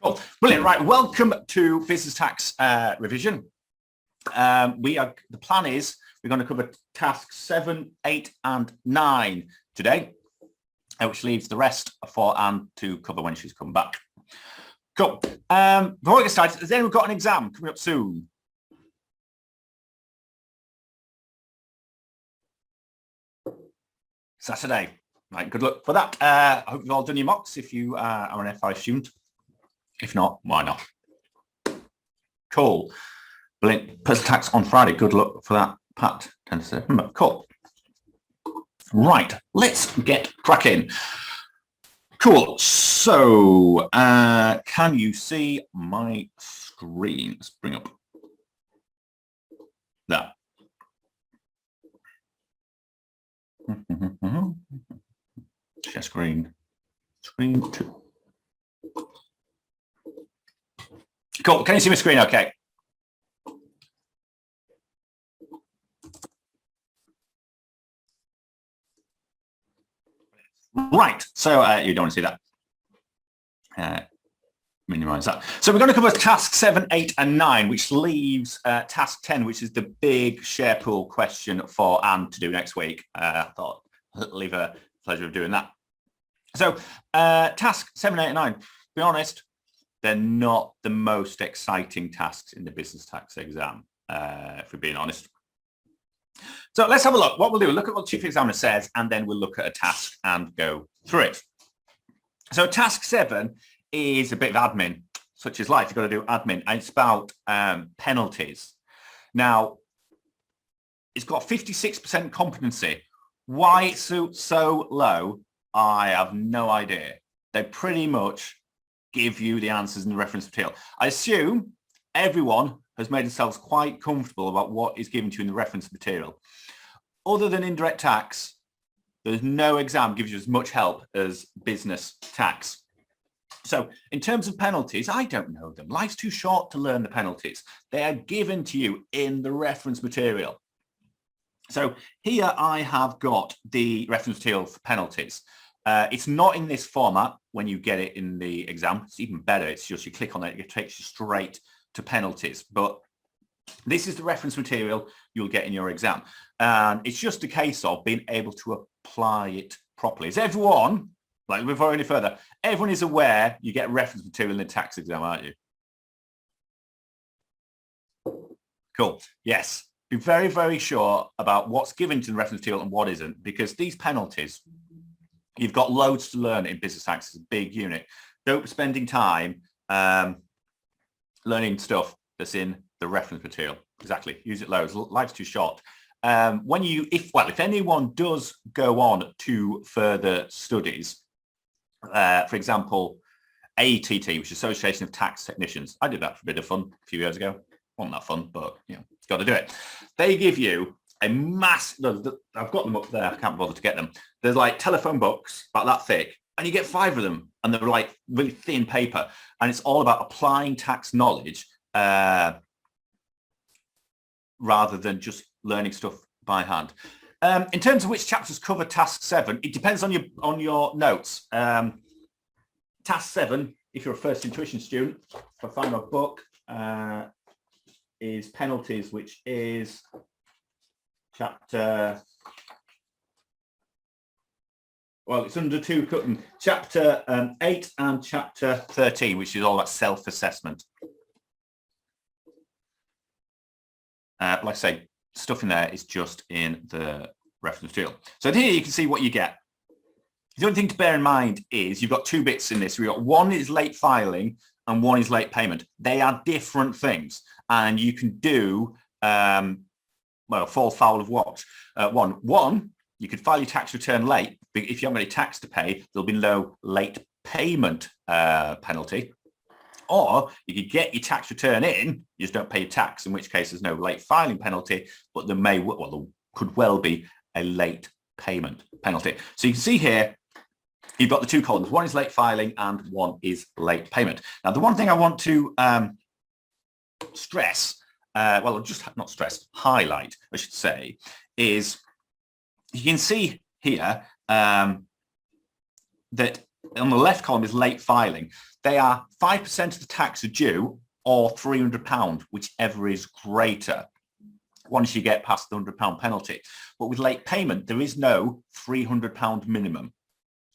Cool. Brilliant. Right. Welcome to Business Tax Revision. The plan is we're going to cover tasks 7, 8 and 9 today, which leaves the rest for Anne to cover when she's come back. Cool. Before we get started, has anyone got an exam coming up soon? Saturday. Right. Good luck for that. I hope you've all done your mocks if you are an FI student. If not, why not? Cool. Brilliant. Personal tax on Friday. Good luck for that, Pat. 10th September. Cool. Right. Let's get cracking. Cool. So, can you see my screen? Let's bring up that. Share screen. Screen 2. Cool. Can you see my screen okay? Right. So you don't want to see that. Minimize that. So we're going to cover task 7, 8 and 9, which leaves task 10, which is the big share pool question for Anne to do next week. I thought I'd leave her pleasure of doing that. So task 7, 8 and 9, to be honest, they're not the most exciting tasks in the business tax exam, if we're being honest. So let's have a look. What we'll do, we'll look at what the Chief Examiner says, and then we'll look at a task and go through it. So task 7 is a bit of admin, such as life. You've got to do admin, and it's about penalties. Now, it's got 56% competency. Why it's so low, I have no idea. They pretty much give you the answers in the reference material. I assume everyone has made themselves quite comfortable about what is given to you in the reference material. Other than indirect tax, there's no exam gives you as much help as business tax. So in terms of penalties, I don't know them. Life's too short to learn the penalties. They are given to you in the reference material. So here I have got the reference material for penalties. It's not in this format when you get it in the exam. It's even better. It's just you click on it, it takes you straight to penalties. But this is the reference material you'll get in your exam. And it's just a case of being able to apply it properly. Is everyone, like before we go any further, everyone is aware you get reference material in the tax exam, aren't you? Cool. Yes. Be very, very sure about what's given to the reference material and what isn't, because these penalties, you've got loads to learn in business tax. It's a big unit. Don't be spending time learning stuff that's in the reference material. Exactly. Use it loads. Life's too short. If anyone does go on to further studies, for example, AAT, which is Association of Tax Technicians. I did that for a bit of fun a few years ago. Wasn't that fun, but you know, got to do it. They give you a I've got them up there. I can't bother to get them. There's like telephone books about that thick, and you get 5 of them, and they're like really thin paper, and it's all about applying tax knowledge rather than just learning stuff by hand. In terms of which chapters cover task 7, it depends on your notes. Task 7, if you're a first intuition student, if I find my book, is penalties, which is chapter, well, it's under 2, chapter 8 and chapter 13, which is all about self-assessment. Like I say, stuff in there is just in the reference material. So here you can see what you get. The only thing to bear in mind is you've got 2 bits in this. We've got one is late filing and one is late payment. They are different things, and you can do fall foul of what? One, you could file your tax return late. If you haven't got any tax to pay, there'll be no late payment penalty. Or you could get your tax return in, you just don't pay your tax, in which case there's no late filing penalty, but there could well be a late payment penalty. So you can see here, you've got the 2 columns. One is late filing and one is late payment. Now, the one thing I want to highlight, I should say, is you can see here that On the left column is late filing. They are 5% of the tax are due or £300, whichever is greater, once you get past the £100 penalty. But with late payment, there is no £300 minimum.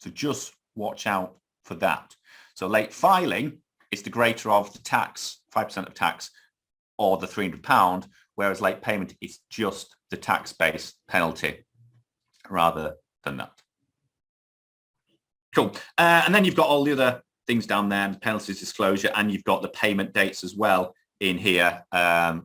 So just watch out for that. So late filing is the greater of the tax, 5% of tax, or the £300, whereas late payment is just the tax-based penalty rather than that. Cool. And then you've got all the other things down there, penalties, disclosure, and you've got the payment dates as well in here,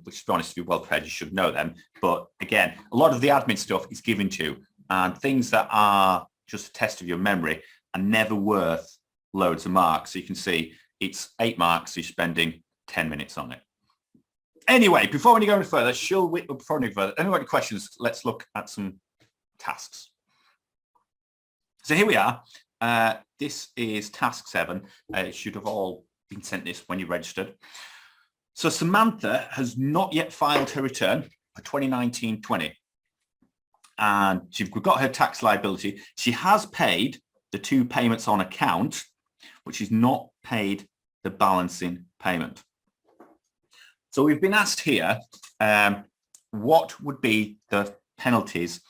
which, to be honest, if you're well prepared, you should know them. But again, a lot of the admin stuff is given to you, and things that are just a test of your memory are never worth loads of marks. So you can see it's 8 marks, so you're spending 10 minutes on it. Anyway, before we go any further, any questions, let's look at some tasks. So here we are. This is task 7. It should have all been sent this when you registered. So Samantha has not yet filed her return for 2019-20. And she's got her tax liability. She has paid the 2 payments on account, but she's not paid the balancing payment. So we've been asked here, what would be the penalties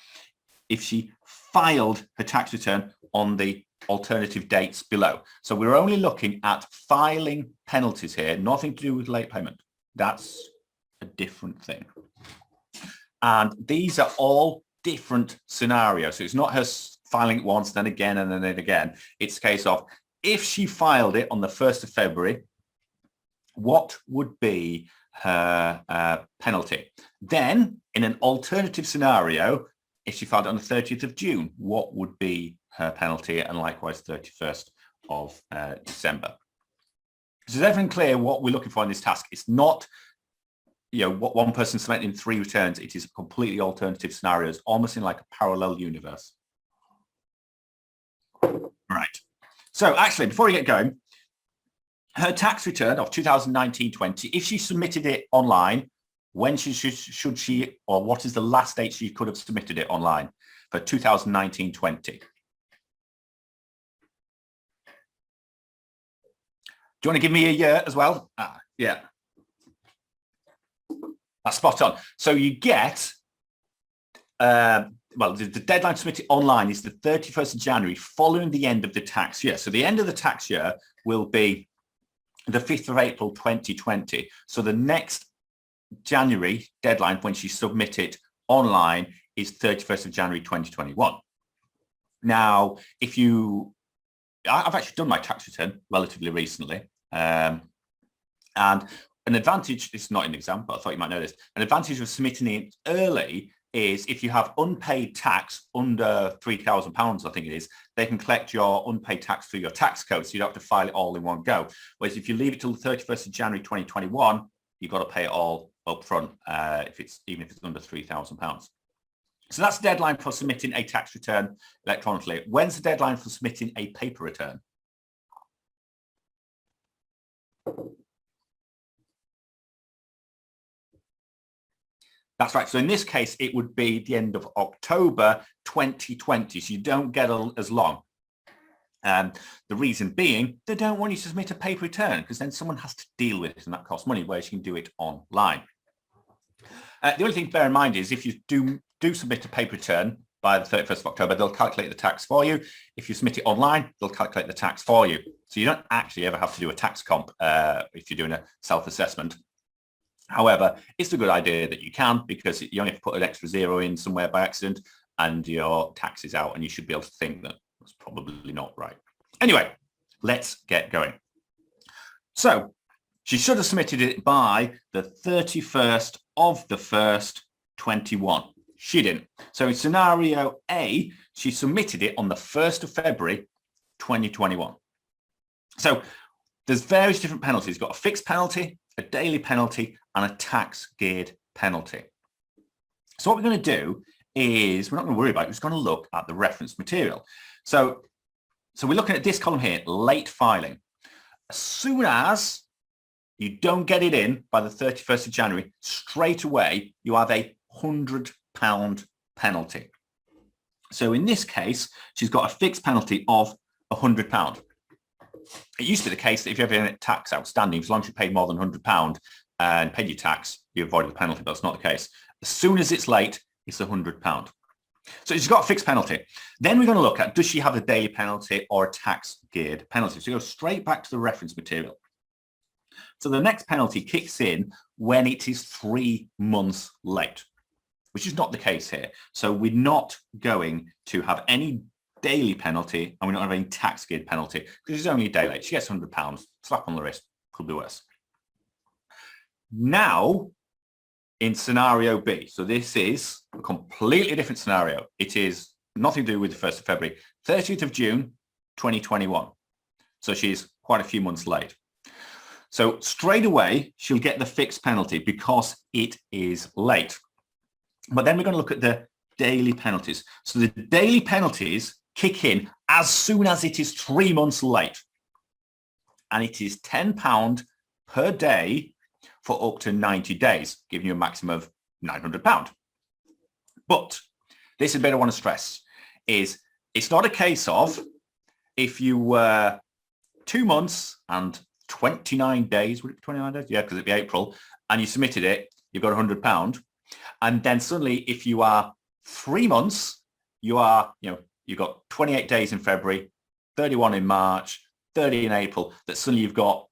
if she filed her tax return on the alternative dates below? So we're only looking at filing penalties here, nothing to do with late payment. That's a different thing. And these are all different scenarios. So it's not her filing it once, then again, and then again. It's a case of if she filed it on the 1st of February, what would be her penalty? Then in an alternative scenario, if she filed it on the 30th of June, what would be her penalty? And likewise, 31st of December. So is everything clear what we're looking for in this task? It's not, what one person submitting 3 returns. It is a completely alternative scenarios, almost in like a parallel universe. Right. So actually, before we get going, her tax return of 2019-20, if she submitted it online, when should she, or what is the last date she could have submitted it online for 2019-20? Do you want to give me a year as well? Yeah. That's spot on. So you get, the deadline to submit it online is the 31st of January following the end of the tax year. So the end of the tax year will be the 5th of April 2020. So the next January deadline when she submit it online is 31st of January 2021. Now, I've actually done my tax return relatively recently, and an advantage, it's not an example, I thought you might know this, an advantage of submitting it early is if you have unpaid tax under £3,000, I think it is, they can collect your unpaid tax through your tax code, so you don't have to file it all in one go. Whereas if you leave it till the 31st of January 2021, you've got to pay it all up front, even if it's under £3,000. So that's the deadline for submitting a tax return electronically. When's the deadline for submitting a paper return? That's right. So in this case, it would be the end of October 2020. So you don't get as long. The reason being, they don't want you to submit a paper return because then someone has to deal with it and that costs money, whereas you can do it online. The only thing to bear in mind is if you do submit a paper return by the 31st of October, they'll calculate the tax for you. If you submit it online, they'll calculate the tax for you. So you don't actually ever have to do a tax comp if you're doing a self-assessment. However, it's a good idea that you can, because you only have to put an extra 0 in somewhere by accident and your tax is out, and you should be able to think that that's probably not right. Anyway, let's get going. So she should have submitted it by the 31st of the 1st, 21. She didn't. So in scenario A, she submitted it on the 1st of February, 2021. So there's various different penalties. You've got a fixed penalty, a daily penalty, and a tax geared penalty. So what we're going to do is, we're not going to worry about it, we're just going to look at the reference material. So we're looking at this column here, late filing. As soon as you don't get it in by the 31st of January, straight away, you have a £100 penalty. So in this case, she's got a fixed penalty of £100. It used to be the case that if you have any tax outstanding, as long as you paid more than £100 and paid your tax, you avoided the penalty, but that's not the case. As soon as it's late, it's £100. So she's got a fixed penalty. Then we're going to look at, does she have a daily penalty or a tax-geared penalty? So you go straight back to the reference material. So the next penalty kicks in when it is 3 months late, which is not the case here. So we're not going to have any daily penalty and we're not having tax-geared penalty because it's only a day late. She gets £100, slap on the wrist, could be worse. Now, in scenario B, so this is a completely different scenario. It is nothing to do with the 1st of February, 30th of June, 2021. So she's quite a few months late. So straight away, she'll get the fixed penalty because it is late. But then we're going to look at the daily penalties. So the daily penalties kick in as soon as it is 3 months late. And it is £10 per day for up to 90 days, giving you a maximum of £900. But this is a bit I want to stress, is it's not a case of if you were 2 months and 29 days, would it be 29 days? Yeah, because it'd be April, and you submitted it, you've got £100. And then suddenly if you are 3 months, you've got 28 days in February, 31 in March, 30 in April, that suddenly you've got,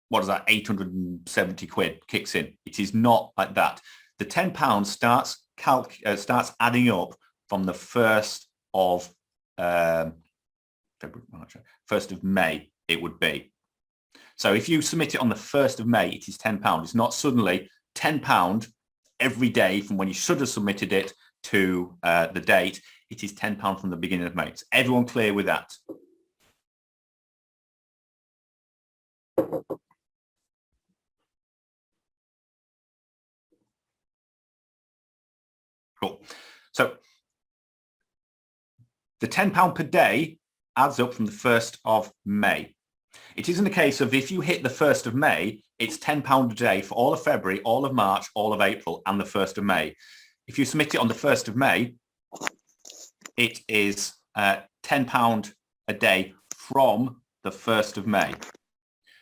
what is that, 870 quid kicks in. It is not like that. The £10 starts adding up from the 1st of February, March, 1st of May, it would be. So if you submit it on the 1st of May, it is £10. It's not suddenly £10 every day from when you should have submitted it to the date. It is £10 from the beginning of May. Is everyone clear with that? Cool. So the £10 per day adds up from the 1st of May. It isn't a case of if you hit the 1st of May, it's £10 a day for all of February, all of March, all of April, and the 1st of May. If you submit it on the 1st of May, it is £10 a day from the 1st of May.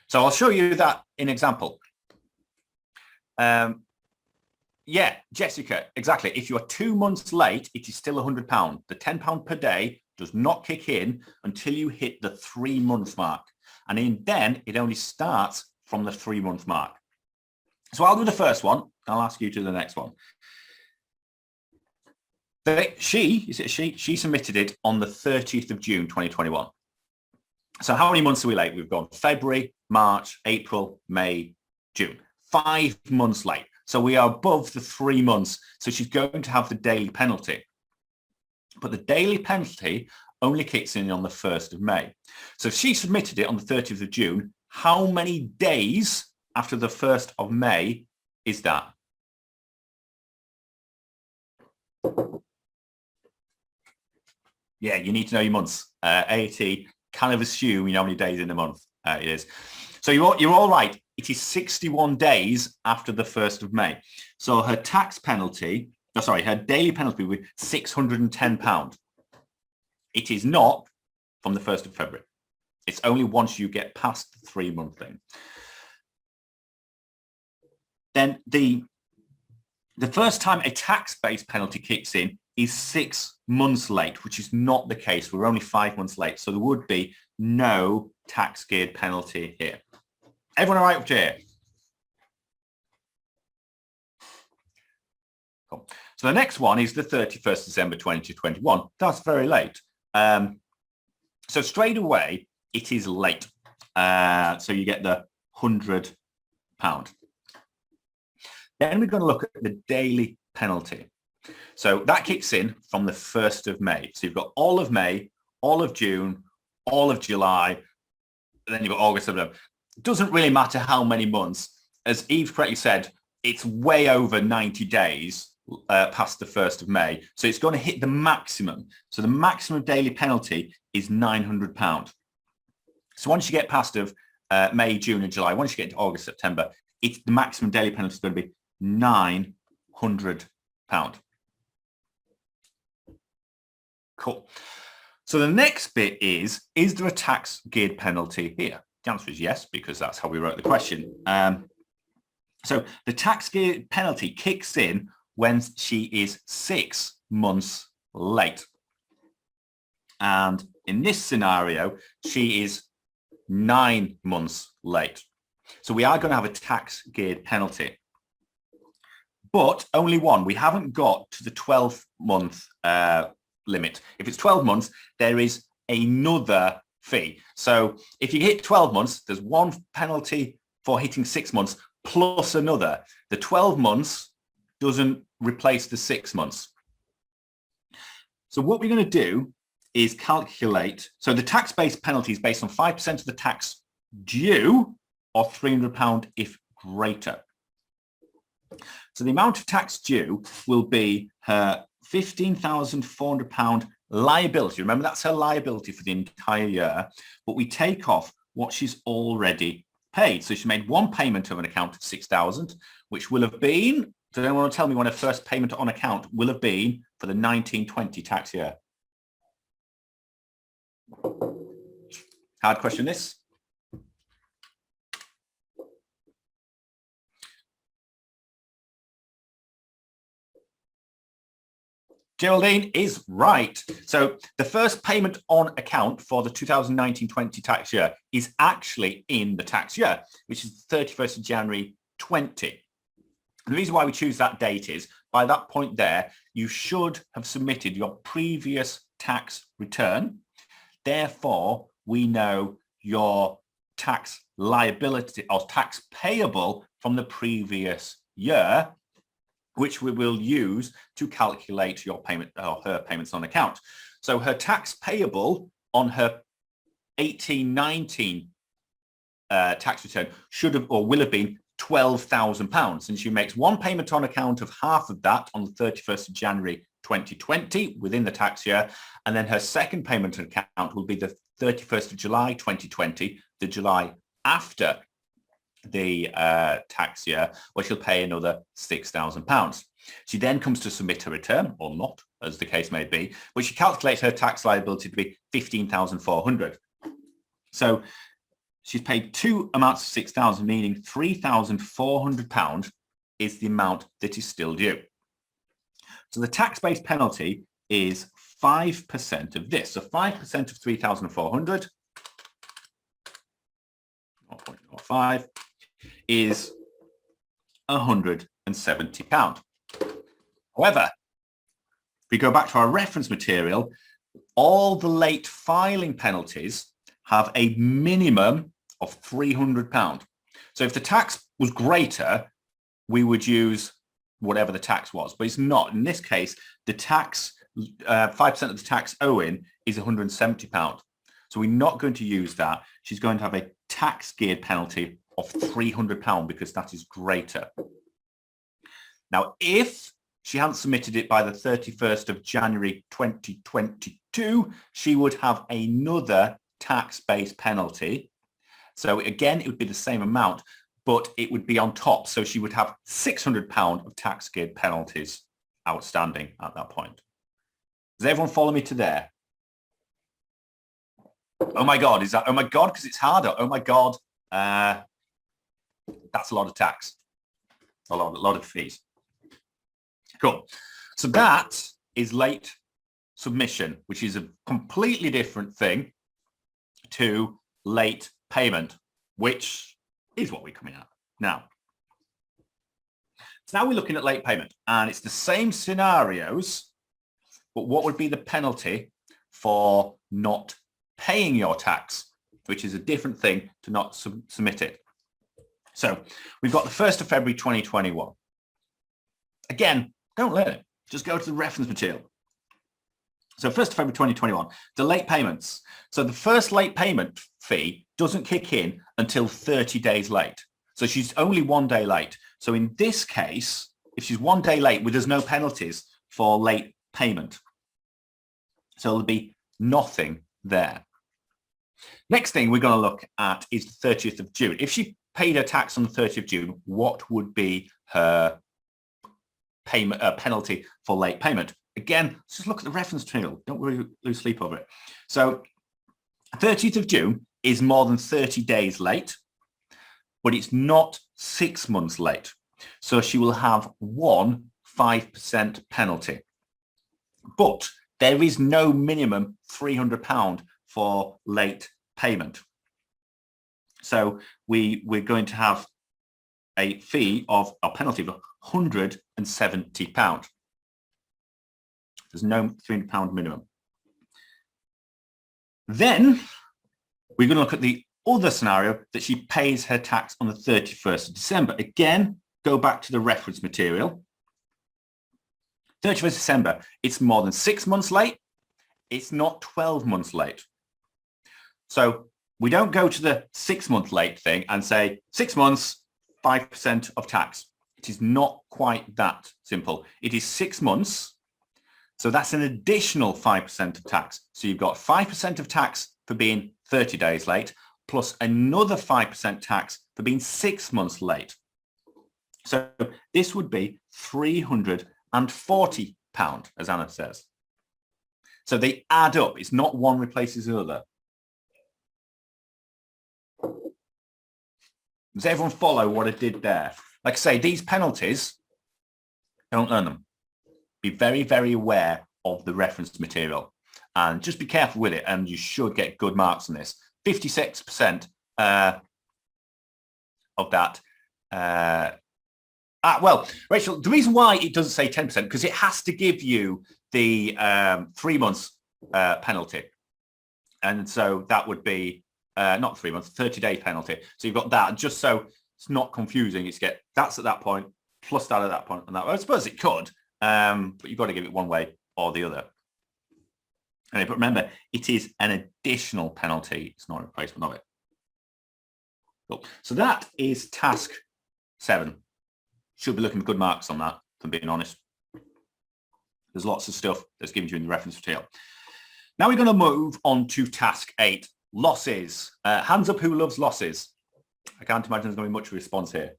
So I'll show you that in example. Yeah, Jessica, exactly. If you are 2 months late, it is still £100. The £10 per day does not kick in until you hit the 3 month mark. And then it only starts from the 3 month mark. So I'll do the first one. I'll ask you to the next one. She submitted it on the 30th of June, 2021. So how many months are we late? We've gone February, March, April, May, June. 5 months late. So we are above the 3 months. So she's going to have the daily penalty. But the daily penalty only kicks in on the 1st of May. So if she submitted it on the 30th of June, how many days after the 1st of May is that? Yeah, you need to know your months. AAT kind of assume you know how many days in a month it is. So you're all right. It is 61 days after the 1st of May. So her tax penalty, her daily penalty would be £610. It is not from the 1st of February. It's only once you get past the 3 month thing. Then the first time a tax-based penalty kicks in is 6 months late, which is not the case. We're only 5 months late. So there would be no tax-geared penalty here. Everyone all right with here? Cool. So the next one is the 31st December 2021. That's very late. So straight away, it is late. So you get the £100. Then we're going to look at the daily penalty. So that kicks in from the 1st of May. So you've got all of May, all of June, all of July, and then you've got August, September. It doesn't really matter how many months. As Eve correctly said, it's way over 90 days past the 1st of May. So it's going to hit the maximum. So the maximum daily penalty is £900. So once you get past of May, June and July, once you get into August, September, the maximum daily penalty is going to be £900. Cool. So the next bit is there a tax geared penalty here? The answer is yes, because that's how we wrote the question. So the tax geared penalty kicks in when she is 6 months late. And in this scenario, she is 9 months late. So we are going to have a tax geared penalty, but only one. We haven't got to the 12-month limit. If it's 12 months, there is another fee. So if you hit 12 months, there's one penalty for hitting 6 months plus another. The 12 months doesn't replace the 6 months. So what we're going to do is calculate. So the tax-based penalty is based on 5% of the tax due or £300 if greater. So the amount of tax due will be her £15,400 liability. Remember, that's her liability for the entire year, but we take off what she's already paid. So she made one payment of an account of 6,000, which will have been, does anyone want to tell me when her first payment on account will have been for the 1920 tax year? Hard question this. Geraldine is right. So the first payment on account for the 2019-20 tax year is actually in the tax year, which is 31st of January 20. And the reason why we choose that date is by that point there, you should have submitted your previous tax return. Therefore, we know your tax liability or tax payable from the previous year, which we will use to calculate your payment or her payments on account. So her tax payable on her 18-19 tax return should have or will have been £12,000, and she makes one payment on account of half of that on the 31st of January 2020 within the tax year, and then her second payment on account will be the 31st of July 2020, the July after the tax year, where she'll pay another £6,000. She then comes to submit her return, or not, as the case may be, but she calculates her tax liability to be £15,400. So she's paid two amounts of 6,000, meaning £3,400 is the amount that is still due. So the tax-based penalty is 5% of this. So 5% of 3,400, 0.05, is £170. However, if we go back to our reference material, all the late filing penalties have a minimum of £300. So if the tax was greater, we would use whatever the tax was, but it's not. In this case, the tax, 5% of the tax owing is £170. So we're not going to use that. She's going to have a tax geared penalty of £300 because that is greater. Now, if she hadn't submitted it by the 31st of January 2022, she would have another tax-based penalty. So again, it would be the same amount, but it would be on top. So she would have £600 of tax geared penalties outstanding at that point. Does everyone follow me to there? Oh my God, is that, oh my God, because it's harder. Oh my God, that's a lot of tax, a lot of fees. Cool. So that is late submission, which is a completely different thing to late payment, which is what we're coming at now. So now we're looking at late payment, and it's the same scenarios, but what would be the penalty for not paying your tax, which is a different thing to not submit it. So we've got the 1st of February 2021. Again, don't learn it. Just go to the reference material. So 1st of February 2021, the late payments. So the first late payment fee doesn't kick in until 30 days late. So she's only 1 day late. So in this case, if she's 1 day late, there's no penalties for late payment. So there'll be nothing there. Next thing we're going to look at is the 30th of June. If she paid her tax on the 30th of June, what would be her payment penalty for late payment? Again, let's just look at the reference material. Don't worry, lose sleep over it. So 30th of June is more than 30 days late, but it's not 6 months late. So she will have one 5% penalty. But there is no minimum £300 for late payment. So we're going to have a fee of a penalty of £170. There's no £300 minimum. Then we're going to look at the other scenario that she pays her tax on the 31st of December. Again, go back to the reference material. 31st of December, it's more than 6 months late. It's not 12 months late. So we don't go to the 6 month late thing and say 6 months, 5% of tax. It is not quite that simple. It is 6 months. So that's an additional 5% of tax. So you've got 5% of tax for being 30 days late, plus another 5% tax for being 6 months late. So this would be £340, as Anna says. So they add up. It's not one replaces the other. Does everyone follow what I did there? Like I say, these penalties, don't learn them. Be very, very aware of the reference material and just be careful with it, and you should get good marks on this. 56% of that. Well, Rachel, the reason why it doesn't say 10%, because it has to give you the 3 months penalty. And so that would be not 3 months, 30-day penalty. So you've got that, just so it's not confusing. It's that's at that point, plus that at that point, and that. Well, I suppose it could, but you've got to give it one way or the other. But remember, it is an additional penalty. It's not a replacement of it. Cool. So that is task 7. Should be looking for good marks on that, if I'm being honest. There's lots of stuff that's given to you in the reference material. Now we're going to move on to task 8, losses. Hands up who loves losses. I can't imagine there's going to be much response here.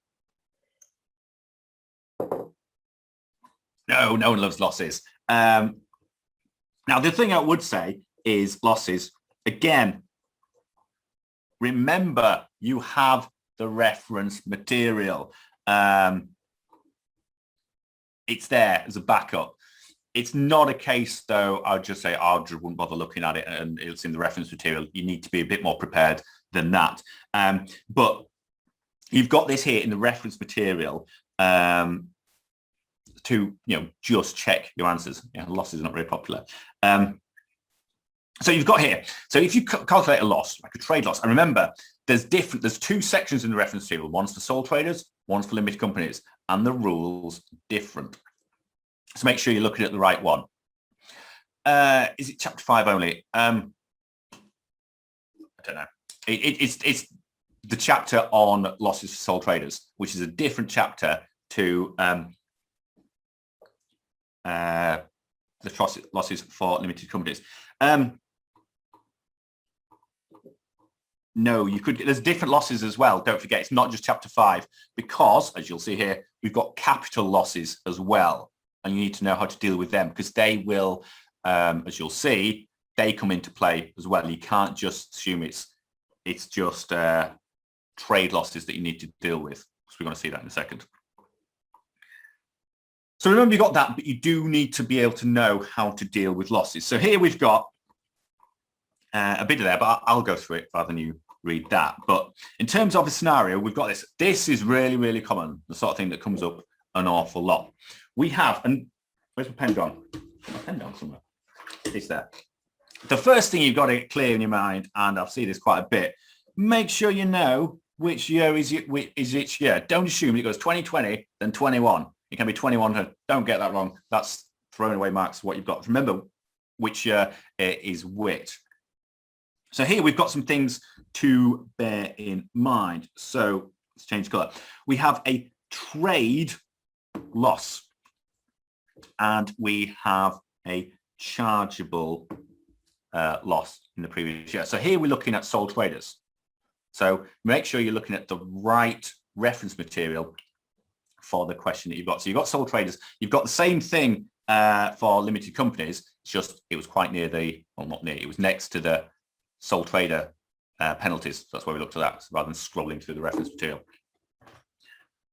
No, no one loves losses. Now, the thing I would say is losses. Again, remember, you have the reference material. It's there as a backup. It's not a case, though, I'd just say, I just wouldn't bother looking at it and it's in the reference material. You need to be a bit more prepared than that. But you've got this here in the reference material to, just check your answers. Losses are not very popular. So you've got here. So if you calculate a loss, like a trade loss, and remember, there's 2 sections in the reference material. One's for sole traders, one's for limited companies, and the rules different. So make sure you're looking at the right one. Is it chapter 5 only? I don't know. It's the chapter on losses for sole traders, which is a different chapter to the losses for limited companies. No, you could. There's different losses as well. Don't forget, it's not just chapter 5, because, as you'll see here, we've got capital losses as well, and you need to know how to deal with them, because they will, as you'll see, they come into play as well. You can't just assume it's just trade losses that you need to deal with. So we're going to see that in a second. So remember, you got that, but you do need to be able to know how to deal with losses. So here we've got a bit of there, but I'll go through it rather than you read that. But in terms of a scenario, we've got this. This is really, really common, the sort of thing that comes up an awful lot. We have, and where's my pen gone? My pen gone somewhere. It's there. The first thing you've got to get clear in your mind, and I've seen this quite a bit, make sure you know which year is each year. Don't assume it goes 2020, then 21. It can be 21. Don't get that wrong. That's throwing away marks for what you've got. Remember which year is which. So here we've got some things to bear in mind. So let's change colour. We have a trade loss, and we have a chargeable loss in the previous year. So here we're looking at sole traders. So make sure you're looking at the right reference material for the question that you've got. So you've got sole traders. You've got the same thing for limited companies. It's just, it was quite near the, well, not near, it was next to the sole trader penalties. So that's why we looked at that rather than scrolling through the reference material.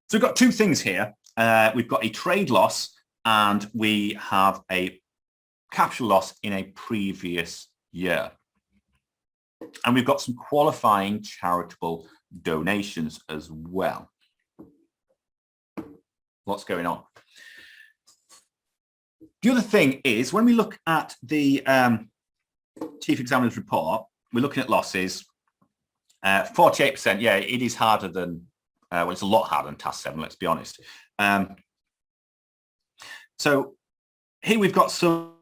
So we've got two things here. We've got a trade loss and we have a capital loss in a previous year. And we've got some qualifying charitable donations as well. What's going on? The other thing is when we look at the Chief Examiner's report, we're looking at losses. 48%, yeah, it is harder than, well, it's a lot harder than Task 7, let's be honest. So here we've got some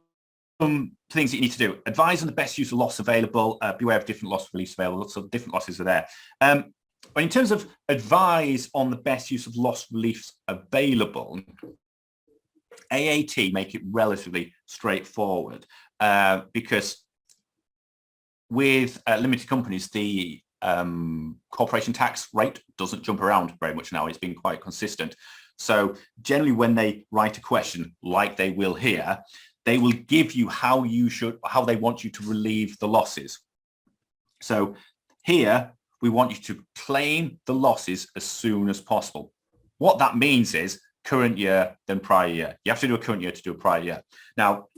things that you need to do. Advise on the best use of loss available. Beware of different loss reliefs available. Lots of different losses are there. But in terms of advise on the best use of loss reliefs available, AAT make it relatively straightforward because with limited companies, the corporation tax rate doesn't jump around very much now. It's been quite consistent. So generally when they write a question like they will here, they will give you how they want you to relieve the losses. So here we want you to claim the losses as soon as possible. What that means is current year, then prior year. You have to do a current year to do a prior year. Now,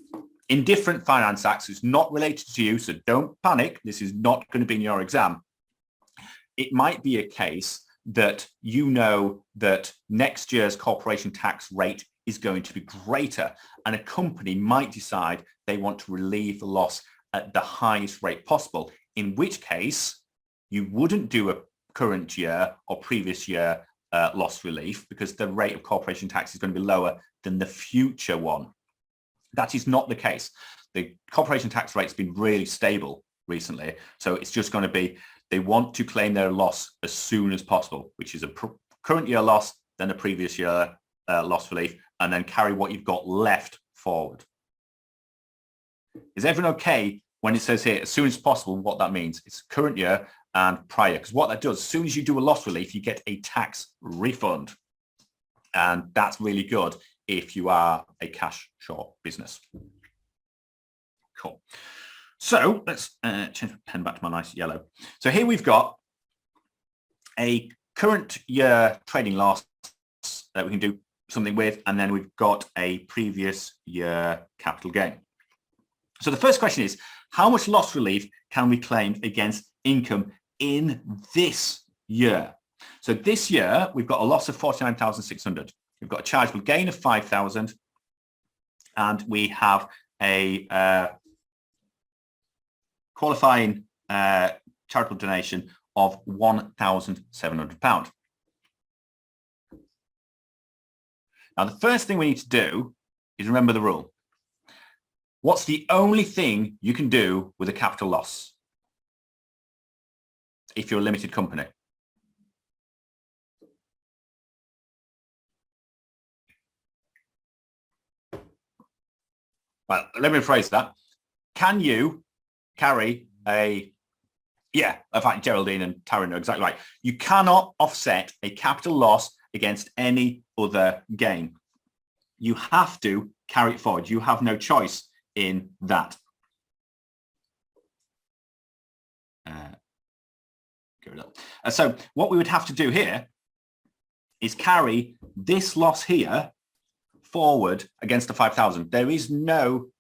in different finance acts, it's not related to you, so don't panic. This is not going to be in your exam. It might be a case that you know that next year's corporation tax rate is going to be greater, and a company might decide they want to relieve the loss at the highest rate possible, in which case you wouldn't do a current year or previous year loss relief because the rate of corporation tax is going to be lower than the future one. That is not the case. The corporation tax rate has been really stable recently, so it's just going to be they want to claim their loss as soon as possible, which is a current year loss, then a previous year loss relief, and then carry what you've got left forward. Is everyone okay when it says here as soon as possible? What that means, it's current year and prior, because what that does, as soon as you do a loss relief, you get a tax refund, and that's really good if you are a cash short business. Cool. So let's change my pen back to my nice yellow. So here we've got a current year trading loss that we can do something with, and then we've got a previous year capital gain. So the first question is, how much loss relief can we claim against income in this year? So this year we've got a loss of 49,600. We've got a chargeable gain of 5,000, and we have a qualifying charitable donation of £1,700. Now, the first thing we need to do is remember the rule. What's the only thing you can do with a capital loss if you're a limited company? Well, let me rephrase that. Can you carry a, yeah, in fact, Geraldine and Taryn are exactly right. You cannot offset a capital loss against any other gain. You have to carry it forward. You have no choice in that. So what we would have to do here is carry this loss here forward against the 5,000. There is no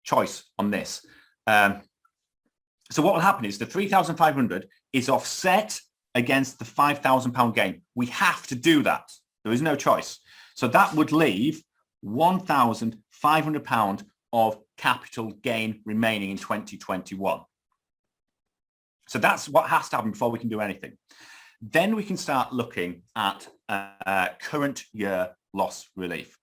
choice on this. So what will happen is the 3,500 is offset against the £5,000 gain. We have to do that. There is no choice. So that would leave £1,500 of capital gain remaining in 2021. So that's what has to happen before we can do anything. Then we can start looking at current year loss relief.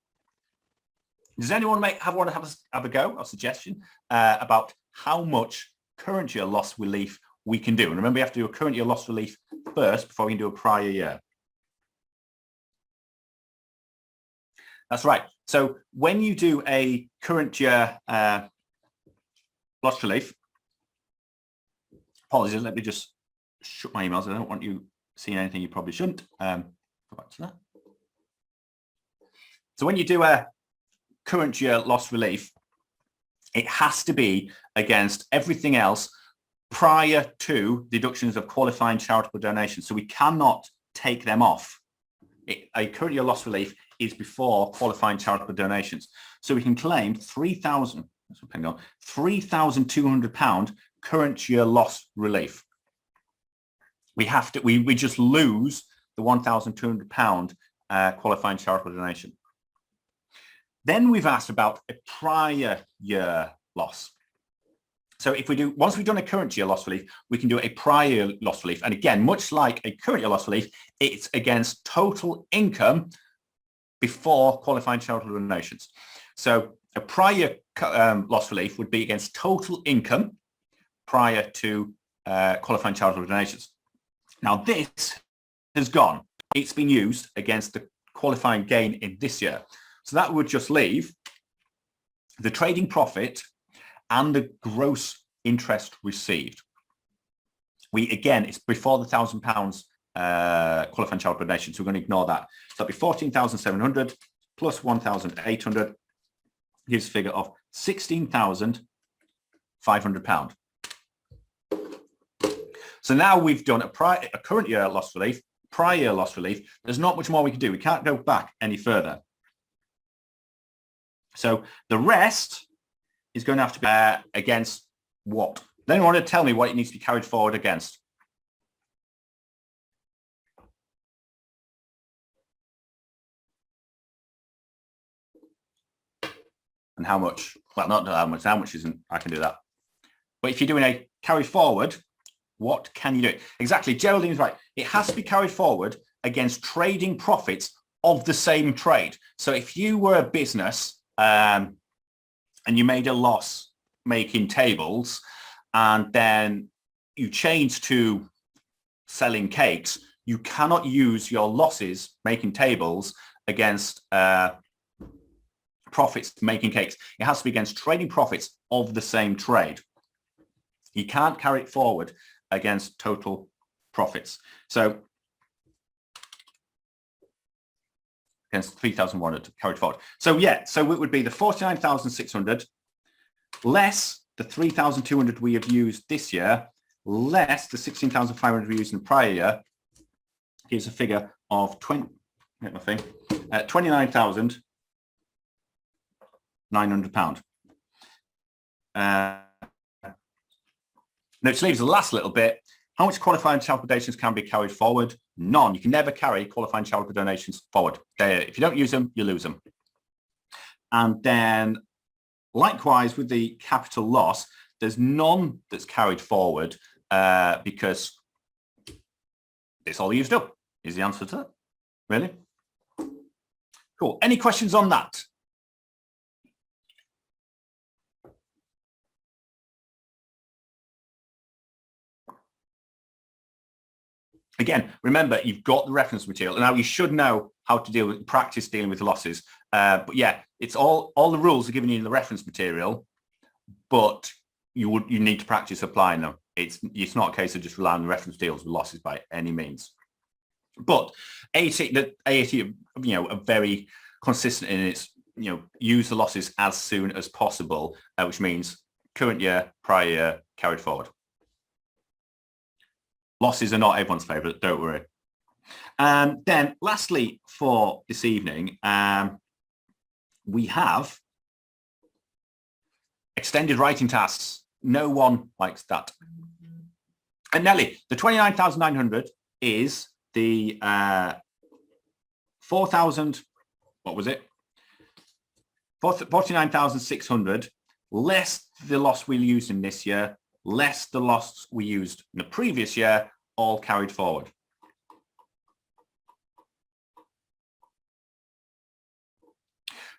Does anyone want to have a go or suggestion about how much current year loss relief we can do? And remember, we have to do a current year loss relief first before we can do a prior year. That's right. So when you do a current year loss relief, apologies, let me just shut my emails. I don't want you seeing anything you probably shouldn't. Go back to that. So when you do a current year loss relief, it has to be against everything else prior to deductions of qualifying charitable donations. So we cannot take them off. A current year loss relief is before qualifying charitable donations. So we can claim £3,200 current year loss relief. We have to, we just lose the £1,200 qualifying charitable donation. Then we've asked about a prior year loss. So if we do, once we've done a current year loss relief, we can do a prior year loss relief. And again, much like a current year loss relief, it's against total income before qualifying charitable donations. So a prior loss relief would be against total income prior to qualifying charitable donations. Now this has gone. It's been used against the qualifying gain in this year. So that would just leave the trading profit and the gross interest received. Again, it's before the £1,000 qualifying charitable donation, so we're going to ignore that. So that'll be 14,700 plus 1,800 gives a figure of £16,500. So now we've done a current year loss relief, prior year loss relief. There's not much more we can do. We can't go back any further. So the rest is going to have to be against what? Then want to tell me what it needs to be carried forward against. And how much? Well, not how much isn't, I can do that. But if you're doing a carry forward, what can you do? Exactly, Geraldine's right. It has to be carried forward against trading profits of the same trade. So if you were a business and you made a loss making tables and then you changed to selling cakes, you cannot use your losses making tables against profits making cakes. It has to be against trading profits of the same trade. You can't carry it forward against total profits. So against 3,100 carried forward. So yeah, so it would be the 49,600 less the 3,200 we have used this year, less the 16,500 we used in the prior year, gives a figure of 29,900 £. Which leaves the last little bit. How much qualifying charitable donations can be carried forward? None. You can never carry qualifying charitable donations forward. If you don't use them, you lose them. And then likewise with the capital loss, there's none that's carried forward because it's all used up, is the answer to that. Really? Cool. Any questions on that? Again, remember, you've got the reference material. Now, you should know how to deal with practice dealing with the losses. But yeah, it's all the rules are given you in the reference material, but you need to practice applying them. It's not a case of just relying on the reference deals with losses by any means. But the AAT, are very consistent in its, use the losses as soon as possible, which means current year, prior year, carried forward. Losses are not everyone's favourite, don't worry. Then lastly for this evening, we have extended writing tasks. No one likes that. And Nelly, the 29,900 is the 4,000, what was it? 49,600 less the loss we used in this year, less the loss we used in the previous year, all carried forward.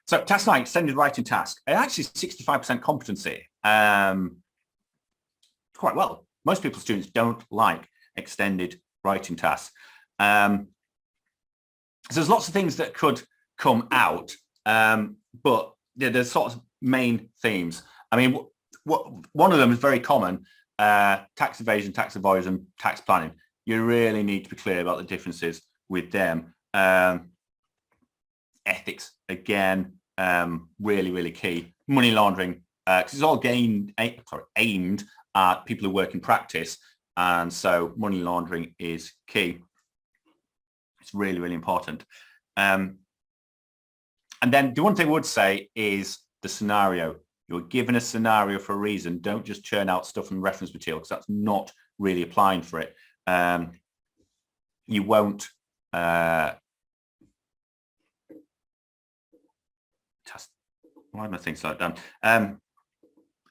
So task 9, extended writing task. Actually 65% competency. Quite well. Most people's students don't like extended writing tasks. So there's lots of things that could come out, but there's sort of main themes. I mean, one of them is very common, tax evasion, tax avoidance, tax planning. You really need to be clear about the differences with them. Ethics, again, really, really key. Money laundering, because it's all aimed at people who work in practice. And so money laundering is key. It's really, really important. And then the one thing I would say is the scenario. You're given a scenario for a reason. Don't just churn out stuff from reference material, because that's not really applying for it. You won't why am I thinking like that?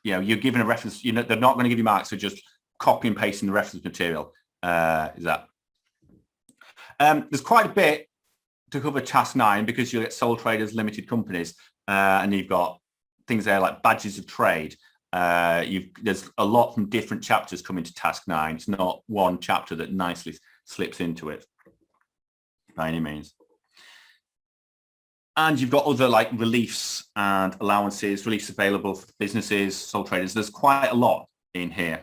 You're given a reference, they're not going to give you marks for just copy and pasting the reference material. Is that? There's quite a bit to cover task 9, because you'll get sole traders, limited companies, and you've got things there like badges of trade. There's a lot from different chapters coming to task 9. It's not one chapter that nicely slips into it by any means. And you've got other like reliefs and allowances, reliefs available for businesses, sole traders. There's quite a lot in here.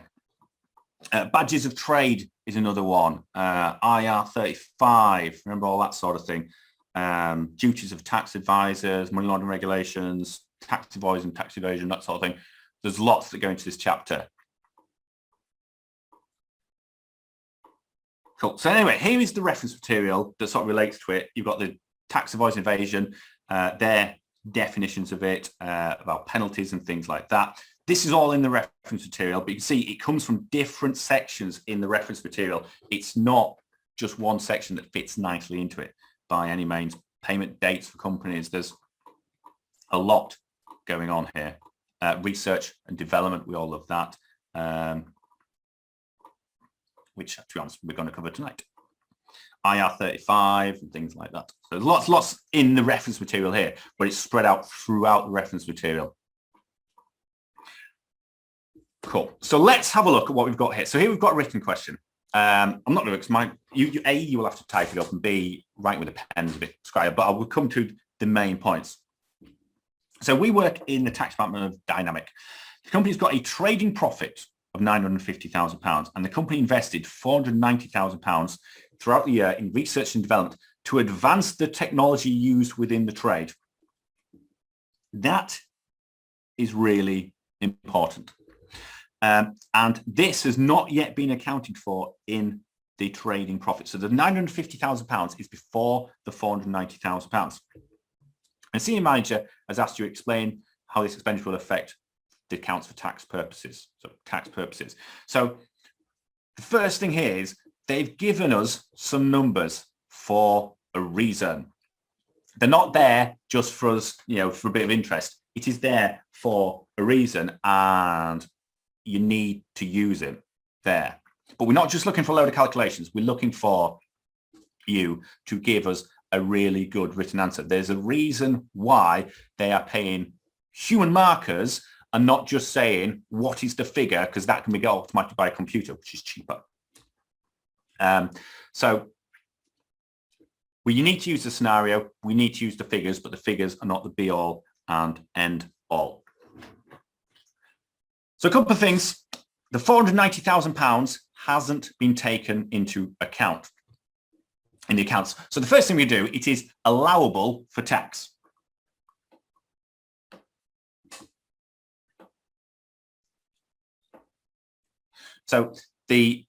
Badges of trade is another one. IR35, remember all that sort of thing. Duties of tax advisors, money laundering regulations, tax avoidance, tax evasion, that sort of thing. There's lots that go into this chapter. Cool. So anyway, here is the reference material that sort of relates to it. You've got the tax avoidance evasion, their definitions of it, about penalties and things like that. This is all in the reference material, but you can see it comes from different sections in the reference material. It's not just one section that fits nicely into it by any means. Payment dates for companies, there's a lot going on here. Research and development, we all love that, which, to be honest, we're going to cover tonight. IR35 and things like that. So there's lots in the reference material here, but it's spread out throughout the reference material. Cool. So let's have a look at what we've got here. So here we've got a written question. I'm not going to, you will have to type it up, and B, write with a pen is a bit scary, but I will come to the main points. So we work in the tax department of Dynamic. The company's got a trading profit of £950,000, and the company invested £490,000 throughout the year in research and development to advance the technology used within the trade. That is really important. And this has not yet been accounted for in the trading profit. So the £950,000 is before the £490,000. And senior manager has asked you to explain how this expenditure will affect the accounts for tax purposes. So the first thing here is they've given us some numbers for a reason. They're not there just for us, for a bit of interest. It is there for a reason, and you need to use it there. But we're not just looking for a load of calculations. We're looking for you to give us a really good written answer. There's a reason why they are paying human markers and not just saying what is the figure, because that can be automatically by a computer, which is cheaper. So you need to use the scenario, we need to use the figures, but the figures are not the be all and end all. So a couple of things. The £490,000 hasn't been taken into account in the accounts. So the first thing we do, it is allowable for tax. So a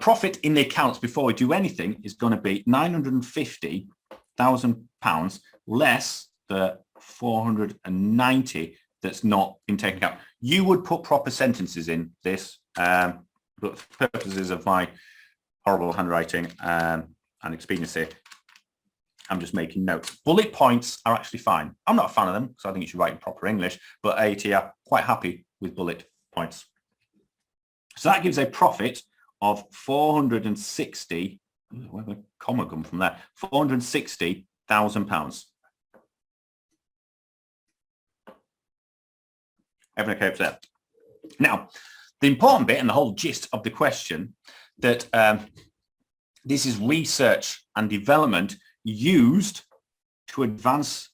profit in the accounts before we do anything is going to be £950,000 less the 490 that's not been taken out. You would put proper sentences in this, but for purposes of my horrible handwriting and expediency, I'm just making notes. Bullet points are actually fine. I'm not a fan of them because I think you should write in proper English, but AAT are quite happy with bullet points. So that gives a profit of 460, where did the comma come from there? £460,000. Everything okay up there? Now, the important bit and the whole gist of the question that this is research and development used to advance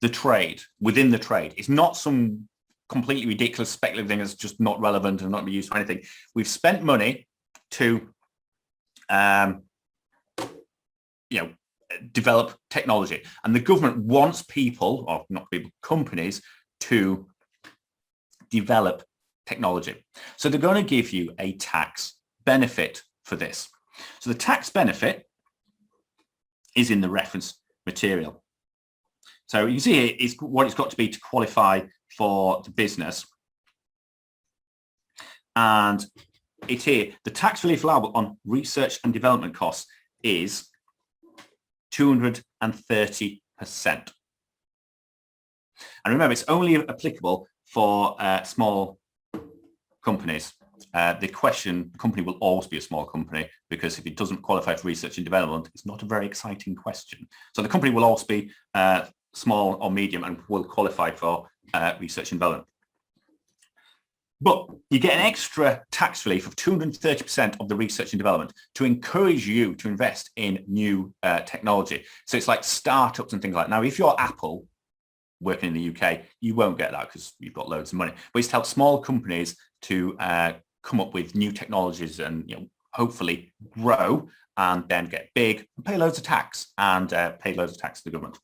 the trade, within the trade. It's not some completely ridiculous speculative thing that's just not relevant and not be used for anything. We've spent money to develop technology. And the government wants people, or not people, companies, to develop technology. So they're going to give you a tax benefit for this. So the tax benefit is in the reference material. So you can see here is what it's got to be to qualify for the business. And it's here, the tax relief allowable on research and development costs is 230%. And remember, it's only applicable for small companies. The company will always be a small company, because if it doesn't qualify for research and development, it's not a very exciting question. So the company will always be small or medium and will qualify for research and development. But you get an extra tax relief of 230% of the research and development to encourage you to invest in new technology. So it's like startups and things like that. Now, if you're Apple working in the UK, you won't get that because you've got loads of money. But it's to help small companies to come up with new technologies and hopefully grow and then get big and pay loads of tax and pay loads of tax to the government.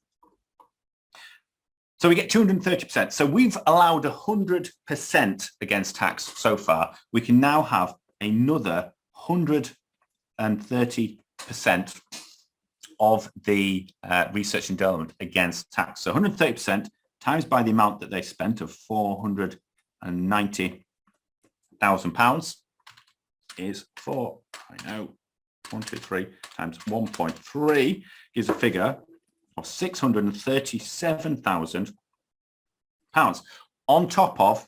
So we get 230%. So we've allowed 100% against tax so far. We can now have another 130% of the research and development against tax. So 130% times by the amount that they spent of £490,000 is 123 times 1.3 gives a figure of £637,000 on top of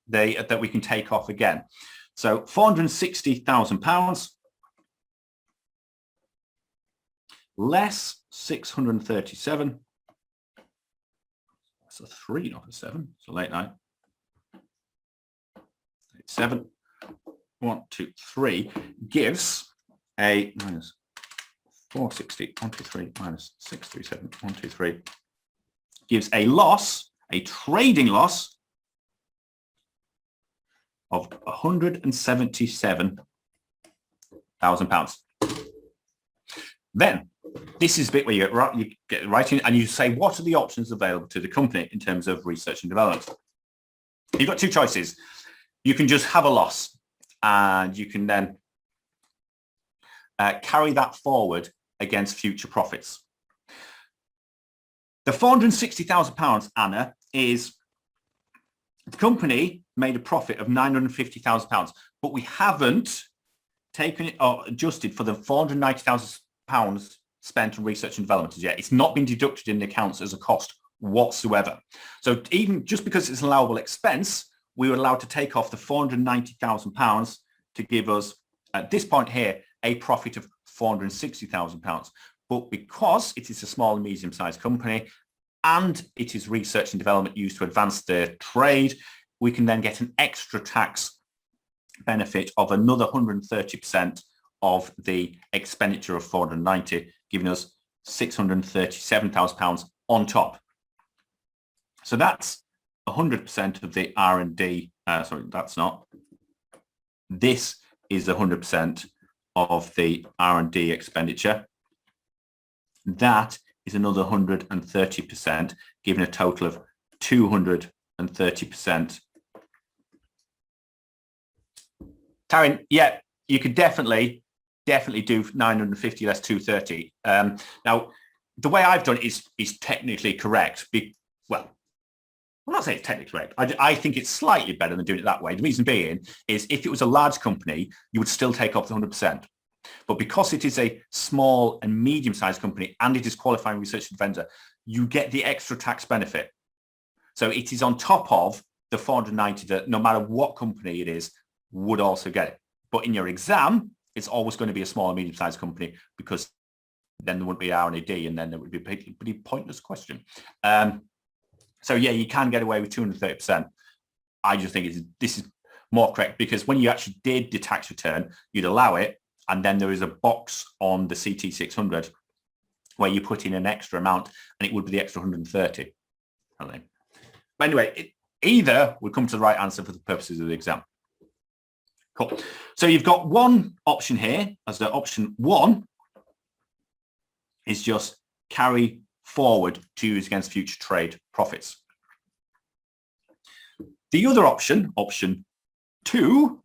that we can take off again. So £460,000 less 637. That's a 3, not a 7. So late night. 7, 1, 2, 3 gives a minus 460, 123 minus 637, 123 gives a loss, a trading loss of £177,000. Then this is the bit where you get right in and you say, what are the options available to the company in terms of research and development? You've got two choices. You can just have a loss and you can then carry that forward against future profits. The £460,000, Anna, is the company made a profit of £950,000, but we haven't taken it or adjusted for the £490,000 spent on research and development as yet. It's not been deducted in the accounts as a cost whatsoever. So even just because it's an allowable expense, we were allowed to take off the £490,000 to give us, at this point here, a profit of £460,000. But because it is a small and medium-sized company and it is research and development used to advance the trade, we can then get an extra tax benefit of another 130% of the expenditure of 490, giving us £637,000 on top. So that's 100% of the R&D. Sorry, that's not. This is 100% of the R&D expenditure. That is another 130%, giving a total of 230%. Taryn, yeah, you could definitely do 950 less 230. Now, the way I've done it is technically correct. Well, I'm not saying it's technically correct. I think it's slightly better than doing it that way. The reason being is if it was a large company, you would still take off the 100%. But because it is a small and medium-sized company and it is qualifying research and vendor, you get the extra tax benefit. So it is on top of the 490 that no matter what company it is, would also get it. But in your exam, it's always going to be a small and medium-sized company because then there wouldn't be R&D and then there would be a pretty pointless question. So yeah, you can get away with 230%. I just think this is more correct because when you actually did the tax return, you'd allow it. And then there is a box on the CT600 where you put in an extra amount and it would be the extra 130. But anyway, either would come to the right answer for the purposes of the exam. Cool. So you've got one option here as the option 1, is just carry forward to use against future trade profits. The other option, option 2,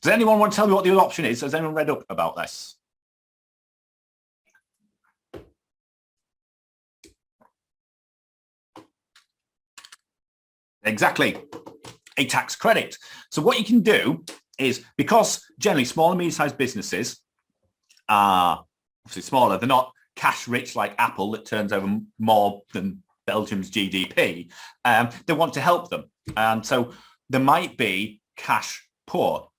does anyone want to tell me what the other option is? Has anyone read up about this? Exactly, a tax credit. So what you can do is, because generally small and medium-sized businesses are obviously smaller, they're not cash rich like Apple that turns over more than Belgium's GDP. They want to help them. So there might be cash poor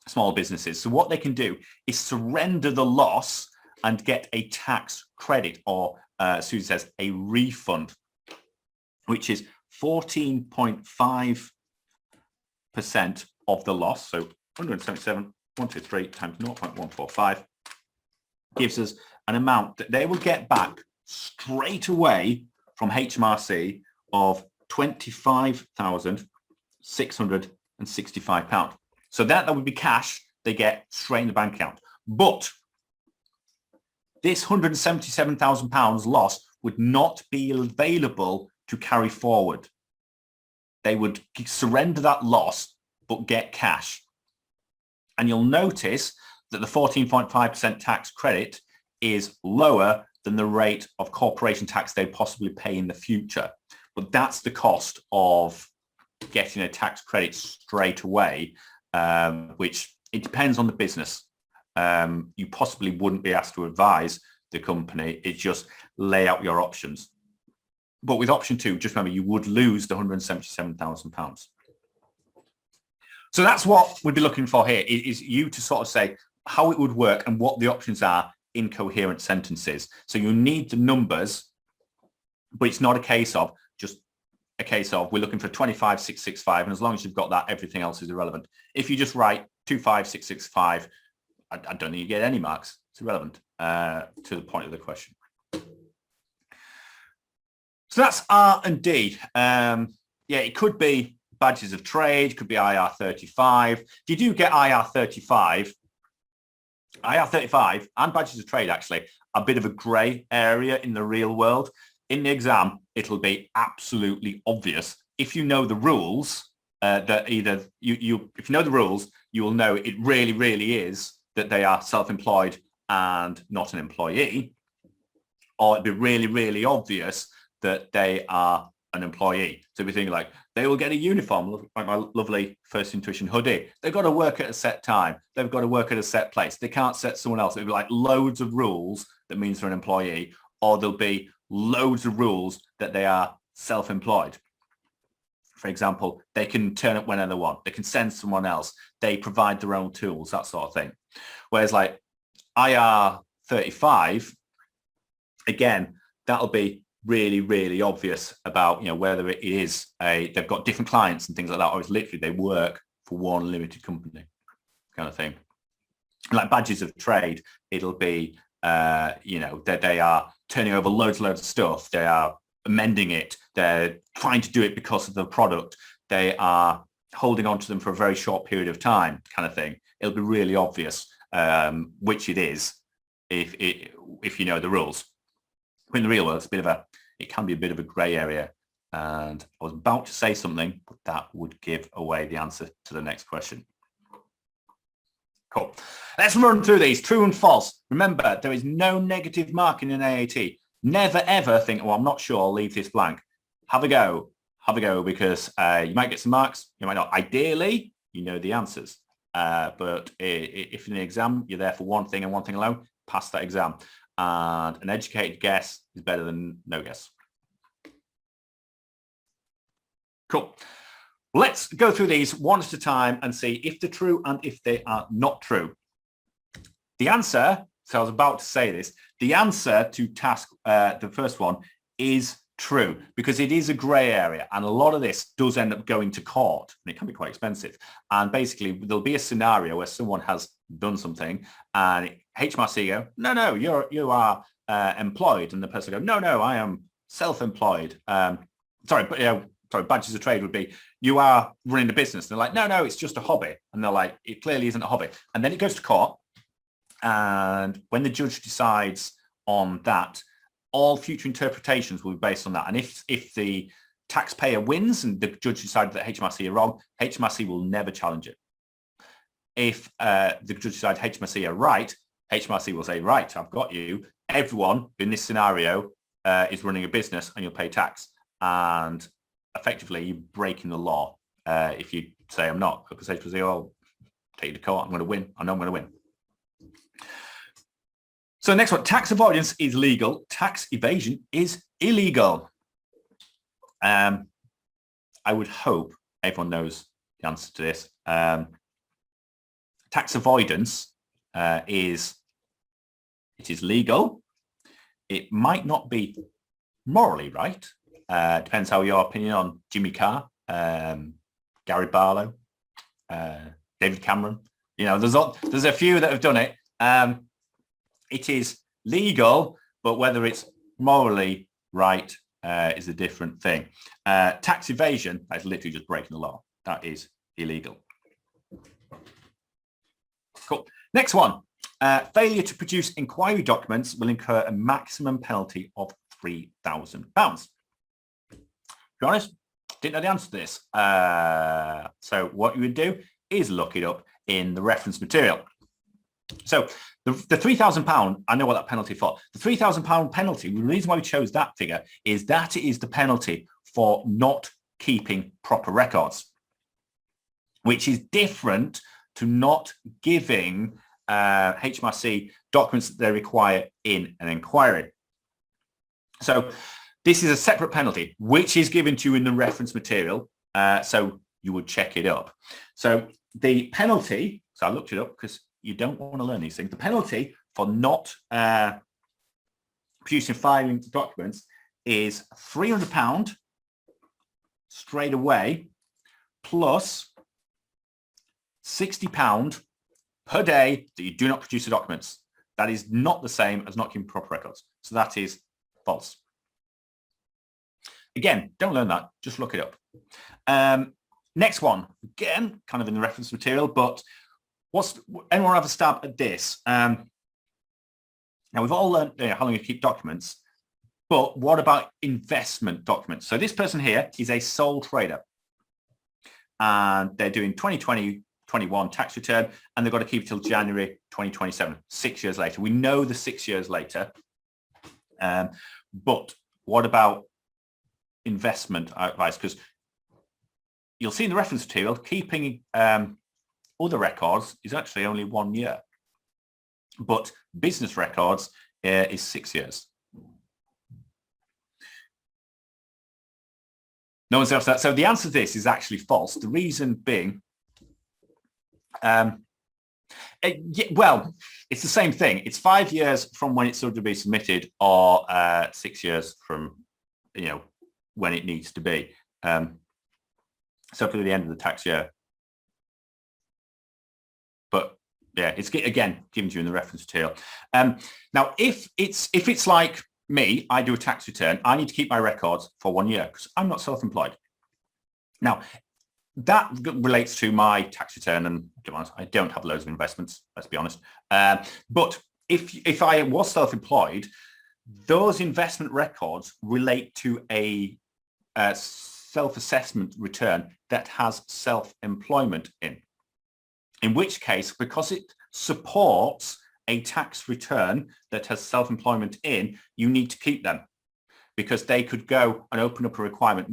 small businesses. So what they can do is surrender the loss and get a tax credit, or Susan says, a refund, which is 14.5% of the loss. So 177,123 times 0.145 gives us an amount that they will get back straight away from HMRC of £25,665. So that would be cash they get straight in the bank account. But this £177,000 loss would not be available to carry forward. They would surrender that loss, but get cash. And you'll notice that the 14.5% tax credit is lower than the rate of corporation tax they'd possibly pay in the future. But that's the cost of getting a tax credit straight away, which it depends on the business. You possibly wouldn't be asked to advise the company. It's just lay out your options. But with option 2, just remember, you would lose the £177,000. So that's what we'd be looking for here, is you to sort of say how it would work and what the options are in coherent sentences. So you need the numbers, but it's not a case of we're looking for 25,665, and as long as you've got that, everything else is irrelevant. If you just write 25,665, I don't think you get any marks. It's irrelevant to the point of the question. So that's R and D. Yeah, it could be badges of trade, it could be IR35. If you do get IR35 and badges of trade actually are a bit of a grey area in the real world. In the exam, it'll be absolutely obvious. If you know the rules, that either if you know the rules, you will know it really, really is that they are self-employed and not an employee, or it'd be really, really obvious that they are an employee. So we're thinking like, they will get a uniform, like my lovely First Intuition hoodie. They've got to work at a set time. They've got to work at a set place. They can't set someone else. It'll be like loads of rules that means they're an employee, or there'll be loads of rules that they are self-employed. For example, they can turn up whenever they want. They can send someone else. They provide their own tools, that sort of thing. Whereas like IR35, again, that'll be really, really obvious about, whether it is they've got different clients and things like that, or it's literally they work for one limited company kind of thing. Like badges of trade, it'll be, that they are turning over loads of stuff. They are amending it. They're trying to do it because of the product. They are holding on to them for a very short period of time kind of thing. It'll be really obvious which it is if you know the rules. But in the real world, it can be a bit of a grey area. And I was about to say something, but that would give away the answer to the next question. Cool. Let's run through these. True and false. Remember, there is no negative marking in AAT. Never, ever think, I'm not sure, I'll leave this blank. Have a go, because you might get some marks, you might not. Ideally, you know the answers. But if in the exam, you're there for one thing and one thing alone, pass that exam. And an educated guess is better than no guess. Cool. Let's go through these one at a time and see if they're true and if they are not true. The answer, so I was about to say this, the answer to task, the first one, is true, because it is a grey area, and a lot of this does end up going to court, and it can be quite expensive. And basically, there'll be a scenario where someone has done something, and HMRC go, no, you are employed, and the person go, no, I am self-employed. Badges of trade would be, you are running a business. They're like, no, it's just a hobby. And they're like, it clearly isn't a hobby. And then it goes to court. And when the judge decides on that, all future interpretations will be based on that. And if the taxpayer wins and the judge decided that HMRC are wrong, HMRC will never challenge it. If the judge decides HMRC are right, HMRC will say, right, I've got you. Everyone in this scenario is running a business and you'll pay tax. And effectively, you're breaking the law if you say I'm not. Because HMRC, oh, take you to court, I'm going to win. I know I'm going to win. So next one, tax avoidance is legal. Tax evasion is illegal. I would hope everyone knows the answer to this. Tax avoidance is legal. It might not be morally right. Depends how your opinion on Jimmy Carr, Gary Barlow, David Cameron. You know, there's a few that have done it. It is legal, but whether it's morally right is a different thing. Tax evasion is literally just breaking the law. That is illegal. Cool. Next one. Failure to produce inquiry documents will incur a maximum penalty of £3,000. To be honest, didn't know the answer to this. So what you would do is look it up in the reference material. So the £3,000, I know what that penalty for. The £3,000 penalty, the reason why we chose that figure is that it is the penalty for not keeping proper records, which is different to not giving HMRC documents that they require in an inquiry. So this is a separate penalty, which is given to you in the reference material. So you would check it up. So the penalty, so I looked it up because you don't want to learn these things. The penalty for not producing filing documents is £300 straight away plus £60 per day that you do not produce the documents. That is not the same as not keeping proper records. So that is false. Again, don't learn that. Just look it up. Next one, again, kind of in the reference material, but anyone have a stab at this? Now, we've all learned how long you keep documents, but what about investment documents? So this person here is a sole trader and they're doing 2020-21 tax return and they've got to keep it till January 2027, 6 years later. We know the 6 years later, but what about investment advice? Because you'll see in the reference material, keeping other records is actually only 1 year, but business records is 6 years. No one's asked that. So the answer to this is actually false. The reason being, well, it's the same thing. It's 5 years from when it's sort of be submitted, or 6 years from, when it needs to be. So to the end of the tax year. But yeah, it's again given to you in the reference material. Now, if it's like me, I do a tax return, I need to keep my records for 1 year because I'm not self-employed. Now, that relates to my tax return, and to be honest, I don't have loads of investments, let's be honest. But if I was self-employed, those investment records relate to a self-assessment return that has self-employment in which case, because it supports a tax return that has self-employment in, you need to keep them because they could go and open up a requirement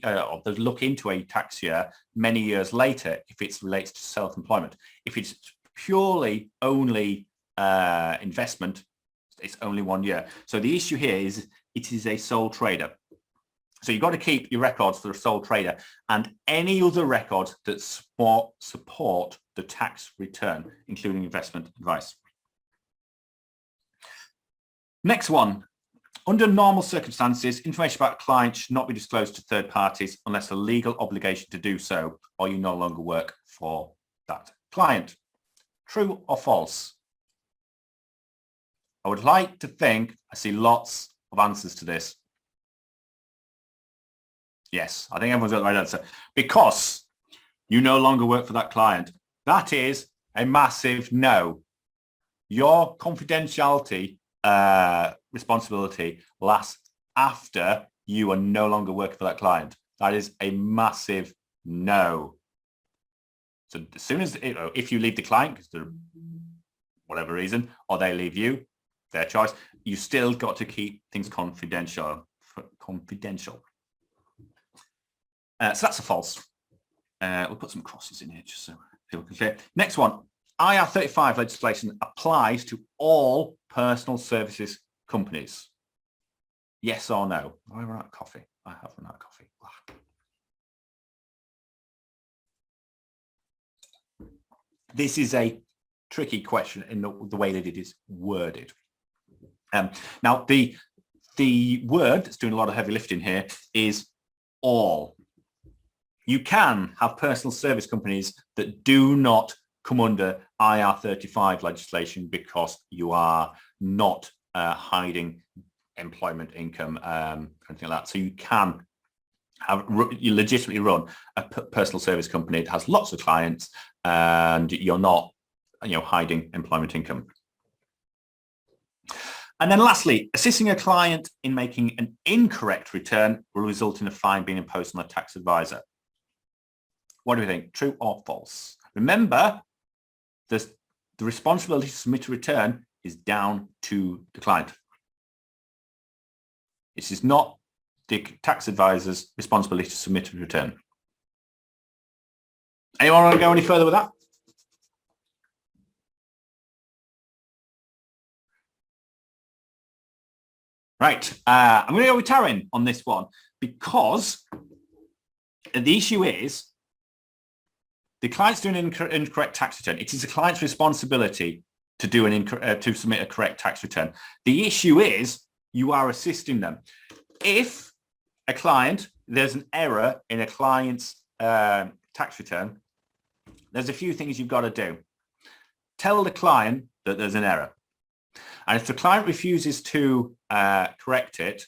or they look into a tax year many years later if it relates to self-employment. If it's purely only investment, it's only 1 year. So the issue here is it is a sole trader. So you've got to keep your records for a sole trader and any other records that support the tax return, including investment advice. Next one. Under normal circumstances, information about a client should not be disclosed to third parties unless a legal obligation to do so, or you no longer work for that client. True or false? I would like to think I see lots of answers to this. Yes, I think everyone's got the right answer. Because you no longer work for that client. That is a massive no. Your confidentiality responsibility lasts after you are no longer working for that client. That is a massive no. So as soon as, if you leave the client, because for whatever reason, or they leave you, their choice, you still got to keep things confidential. So that's a false. We'll put some crosses in here just so people can clear. Next one, IR35 legislation applies to all personal services companies. Yes or no? I run out of coffee. I have run out of coffee. This is a tricky question in the way that it is worded. Now, the word that's doing a lot of heavy lifting here is all. You can have personal service companies that do not come under IR35 legislation because you are not hiding employment income, anything like that. So you can you legitimately run a personal service company that has lots of clients and you're not, hiding employment income. And then lastly, assisting a client in making an incorrect return will result in a fine being imposed on a tax advisor. What do we think? True or false? Remember, the responsibility to submit a return is down to the client. This is not the tax advisor's responsibility to submit a return. Anyone want to go any further with that? Right, I'm going to go with Taryn on this one because the issue is the client's doing an incorrect tax return. It is the client's responsibility to do to submit a correct tax return. The issue is you are assisting them. If a client, there's an error in a client's tax return, there's a few things you've got to do. Tell the client that there's an error. And if the client refuses to correct it,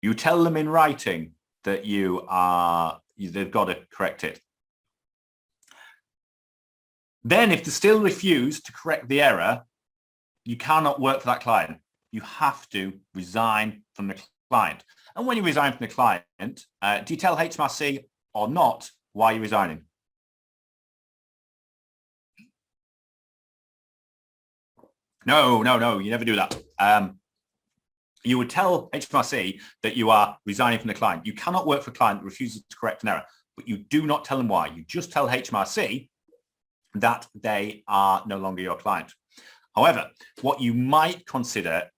you tell them in writing that they've got to correct it. Then if they still refuse to correct the error, you cannot work for that client. You have to resign from the client. And when you resign from the client, do you tell HMRC or not why you're resigning? No, you never do that. You would tell HMRC that you are resigning from the client. You cannot work for a client that refuses to correct an error, but you do not tell them why. You just tell HMRC that they are no longer your client. However, what you might consider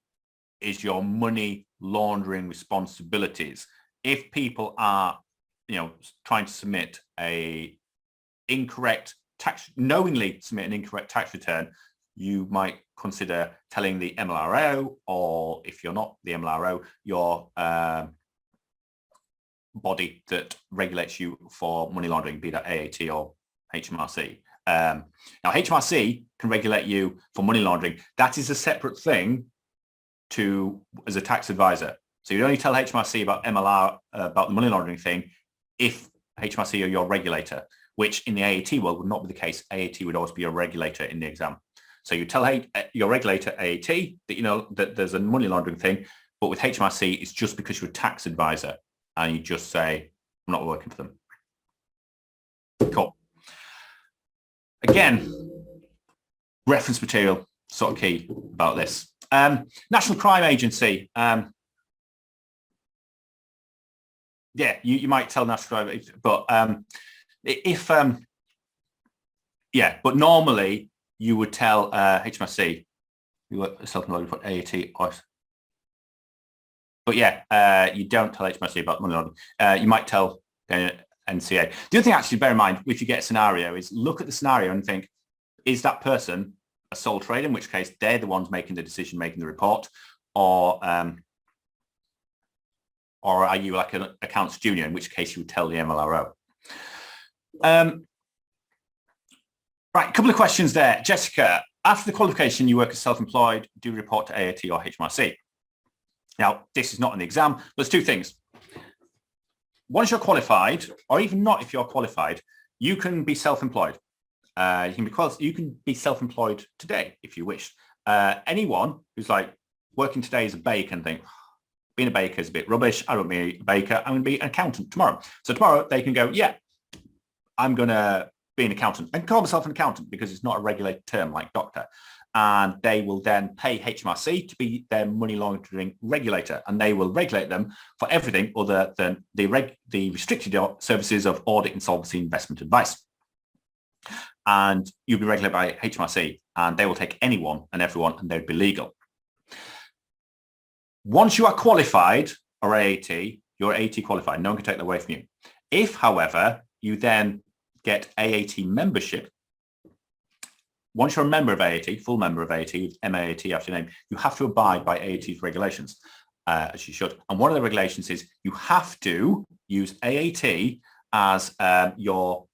is your money laundering responsibilities. If people are, trying to submit knowingly submit an incorrect tax return, you might consider telling the MLRO, or if you're not the MLRO, your body that regulates you for money laundering, be that AAT or HMRC. Now, HMRC can regulate you for money laundering. That is a separate thing as a tax advisor. So you only tell HMRC about about the money laundering thing if HMRC are your regulator, which in the AAT world would not be the case. AAT would always be a regulator in the exam. So you tell your regulator, AAT, that that there's a money laundering thing, but with HMRC, it's just because you're a tax advisor and you just say, I'm not working for them. Cool. Again, reference material, sort of key about this. National Crime Agency. Yeah, you might tell National Crime, but but normally you would tell HMRC. You work self-employed, you put AAT. But yeah, you don't tell HMRC about money laundering. You might tell NCA. The other thing actually bear in mind if you get a scenario is look at the scenario and think, is that person a sole trader, in which case they're the ones making the decision, making the report, or are you like an accounts junior, in which case you would tell the MLRO. Right, a couple of questions there. Jessica, after the qualification, you work as self-employed, do you report to AAT or HMRC? Now, this is not an exam, but there's two things. Once you're qualified, or even not if you're qualified, you can be self-employed. You can be self-employed today if you wish. Anyone who's like, working today as a baker and think, being a baker is a bit rubbish. I don't want to be a baker. I'm going to be an accountant tomorrow. So tomorrow they can go, yeah, I'm going to be an accountant and call myself an accountant because it's not a regulated term like doctor. And they will then pay HMRC to be their money laundering regulator, and they will regulate them for everything other than the restricted services of audit, insolvency, investment advice. And you'll be regulated by HMRC, and they will take anyone and everyone, and they'd be legal. Once you are qualified or AAT, you're AAT qualified. No one can take that away from you. If, however, you then get AAT membership, once you're a member of AAT, full member of AAT, with MAAT after your name, you have to abide by AAT's regulations, as you should. And one of the regulations is you have to use AAT as your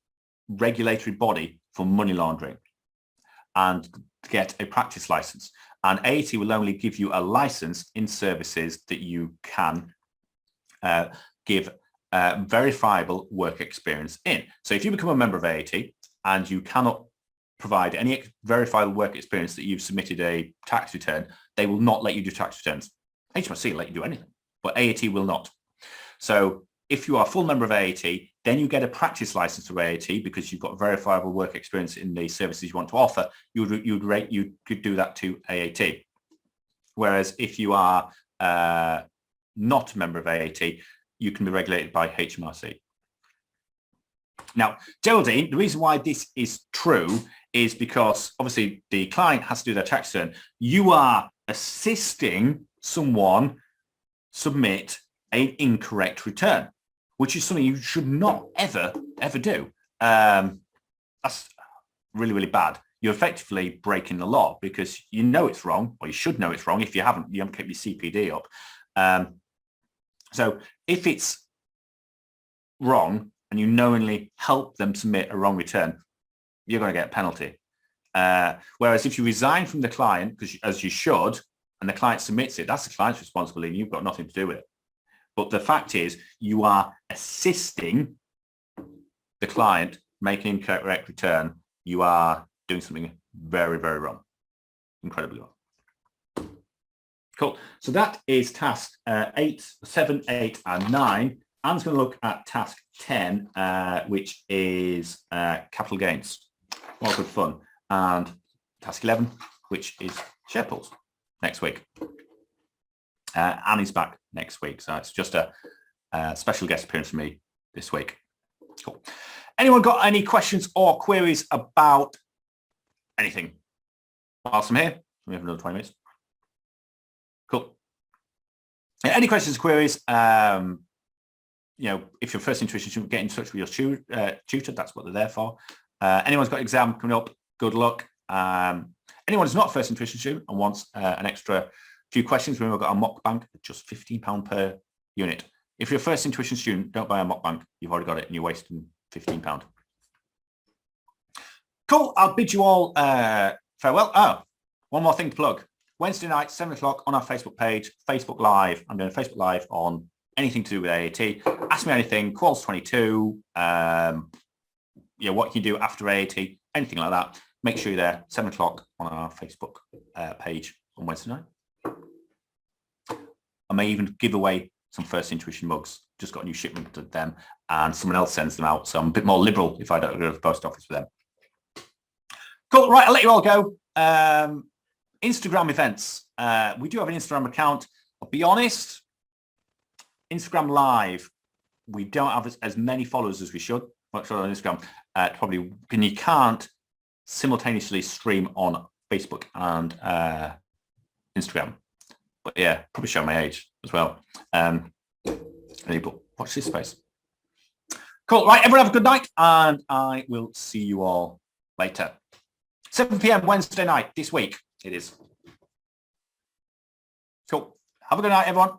regulatory body for money laundering and get a practice license. And AAT will only give you a license in services that you can give verifiable work experience in. So if you become a member of AAT and you cannot provide any verifiable work experience that you've submitted a tax return, they will not let you do tax returns. HMRC will let you do anything, but AAT will not. So if you are a full member of AAT, then you get a practice license to AAT because you've got verifiable work experience in the services you want to offer. You could do that to AAT. Whereas if you are not a member of AAT, you can be regulated by HMRC. Now, Geraldine, the reason why this is true is because obviously the client has to do their tax return. You are assisting someone submit an incorrect return, which is something you should not ever do. That's really, really bad. You're effectively breaking the law because you know it's wrong, or you should know it's wrong if you haven't kept your CPD up. So if it's wrong and you knowingly help them submit a wrong return, you're going to get a penalty. Whereas if you resign from the client, because as you should, and the client submits it, that's the client's responsibility and you've got nothing to do with it. But the fact is you are assisting the client making an incorrect return. You are doing something very, very wrong, incredibly wrong. Cool. So that is task 8, 7, 8, and 9. Anne's going to look at task 10, which is capital gains. More good fun. And task 11, which is share pools next week. Annie's back next week, so it's just a special guest appearance for me this week. Cool. Anyone got any questions or queries about anything whilst I'm here? We have another 20 minutes. Cool. Any questions or queries? If you're first in tuition student, get in touch with your tutor. That's what they're there for. Anyone's got an exam coming up, good luck. Anyone who's not first in tuition student and wants an extra few questions, remember we've got a mock bank at just £15 per unit. If you're a first in tuition student, don't buy a mock bank. You've already got it and you're wasting £15. Cool. I'll bid you all farewell. Oh, one more thing to plug. Wednesday night, 7 o'clock on our Facebook page, Facebook Live. I'm doing a Facebook Live on anything to do with AAT. Ask me anything, Quals 22, what you do after AAT, anything like that. Make sure you're there, 7 o'clock on our Facebook page on Wednesday night. I may even give away some first intuition mugs. Just got a new shipment of them and someone else sends them out. So I'm a bit more liberal if I don't go to the post office with them. Cool. Right, I'll let you all go. Instagram events. We do have an Instagram account. I'll be honest, Instagram Live, we don't have as many followers as we should. On Instagram, probably, and you can't simultaneously stream on Facebook and Instagram. But yeah, probably show my age as well. But watch this space. Cool. Right, everyone have a good night, and I will see you all later. 7 p.m. Wednesday night this week. It is. Cool. Have a good night, everyone.